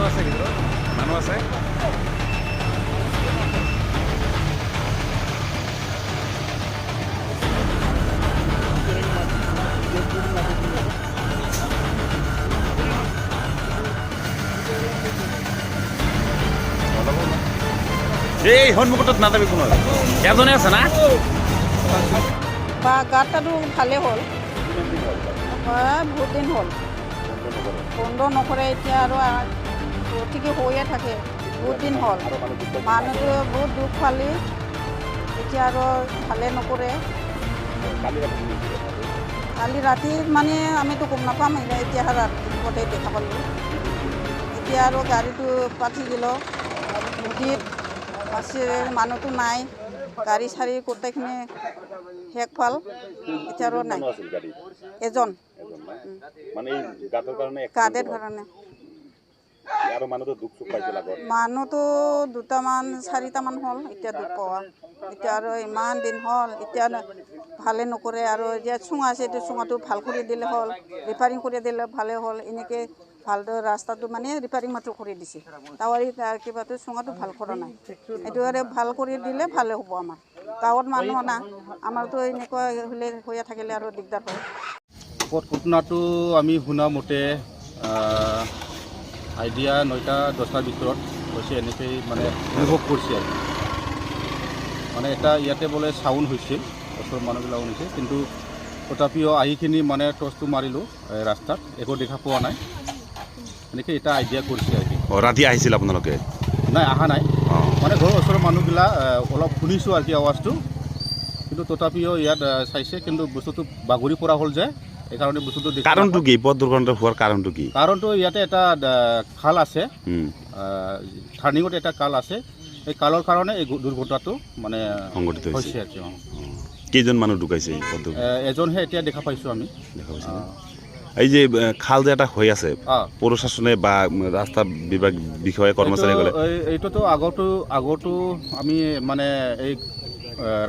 মানুহ আছে ভিতৰত মানুহ আছে এই সন্মুখত নাযাবি কোনো এজনে আছে না বা গাঁতটাতো ভালেই হ'ল বহুত দিন হ'ল বন্ধ নকৰে এতিয়া আৰু গতিকে হৈয়ে থাকে বহুত দিন হ'ল মানুহটো বহুত দুখ পালি এতিয়া আৰু ভালে নকৰে কালি ৰাতি মানে আমিতো গম নাপাম এতিয়া ৰাতিপুৱাতে দেখা পালোঁ এতিয়া আৰু গাড়ীটো পাতি দিল নদীত মানুহটো নাই গাড়ী চাৰি গোটেইখিনি শেষ ফাল এতিয়া আৰু নাই এজন গাঁতৰ কাৰণে মানুহটো দুটামান চাৰিটামান হ'ল এতিয়া দুখ পোৱা এতিয়া আৰু ইমান দিন হ'ল এতিয়া ভালে নকৰে আৰু এতিয়া চুঙা আছে এইটো চুঙাটো ভাল কৰি দিলে হ'ল ৰিপেয়াৰিং কৰি দিলে ভালে হ'ল এনেকৈ ভালদৰে ৰাস্তাটো মানে ৰিপেয়াৰিং মাত্ৰ কৰি দিছে তাৱাৰী কিবাটো চুঙাটো ভাল কৰা নাই এইটো আৰু ভাল কৰি দিলে ভালে হ'ব আমাৰ গাঁৱত মানুহ না আমাৰতো এনেকুৱা হ'লে হৈয়ে থাকিলে আৰু দিগদাৰ হয় ঘটনাটো আমি শুনা মতে আইডিয়া 9টা 10টাৰ ভিতৰত হৈছে এনেকৈ মানে অনুভৱ কৰিছে আৰু মানে এটা ইয়াতে বোলে চাউণ্ড হৈছিল ওচৰৰ মানুহবিলাক শুনিছে কিন্তু তথাপিও আহিখিনি মানে টৰ্চটো মাৰিলোঁ ৰাস্তাত একো দেখা পোৱা নাই এনেকৈ এটা আইডিয়া কৰিছে আৰু ৰাতি আহিছিল আপোনালোকে নাই অহা নাই মানে ঘৰৰ ওচৰৰ মানুহবিলাক অলপ শুনিছোঁ আৰু কি আৱাজটো কিন্তু তথাপিও ইয়াত চাইছে কিন্তু বস্তুটো বাগৰি পৰা হ'ল যে এইকাৰণে বস্তুটো কাৰণটো কি পথ দুৰ্ঘটনা হোৱাৰ কাৰণটো কি কাৰণটো ইয়াতে এটা খাল আছে টাৰ্ণিঙত এটা খাল আছে এই খালৰ কাৰণে এই দুৰ্ঘটনাটো মানে সংঘটিত হৈছে আৰু কেইজন মানুহ ঢুকাইছে এজনহে এতিয়া দেখা পাইছোঁ আমি দেখা পাইছোঁ এই যে খাল যে এটা হৈ আছে প্ৰশাসনে বা ৰাস্তা বিভাগ বিষয়ে কৰ্মচাৰী গ'লে এইটোতো আগতো আমি মানে এই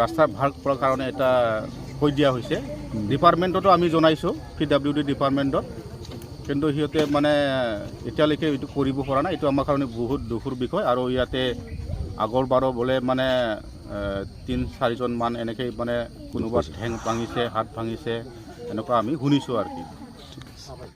ৰাস্তা ভাল কৰাৰ কাৰণে এটা কৈ দিয়া হৈছে ডিপাৰ্টমেণ্টতো আমি জনাইছোঁ PWD ডিপাৰ্টমেণ্টত কিন্তু সিহঁতে মানে এতিয়ালৈকে এইটো কৰিব পৰা নাই এইটো আমাৰ কাৰণে বহুত দুখৰ বিষয় আৰু ইয়াতে আগৰবাৰো বোলে মানে 3-4জন মান এনেকৈ মানে কোনোবা ঠেং ভাঙিছে হাত ভাঙিছে এনেকুৱা আমি শুনিছোঁ আৰু কি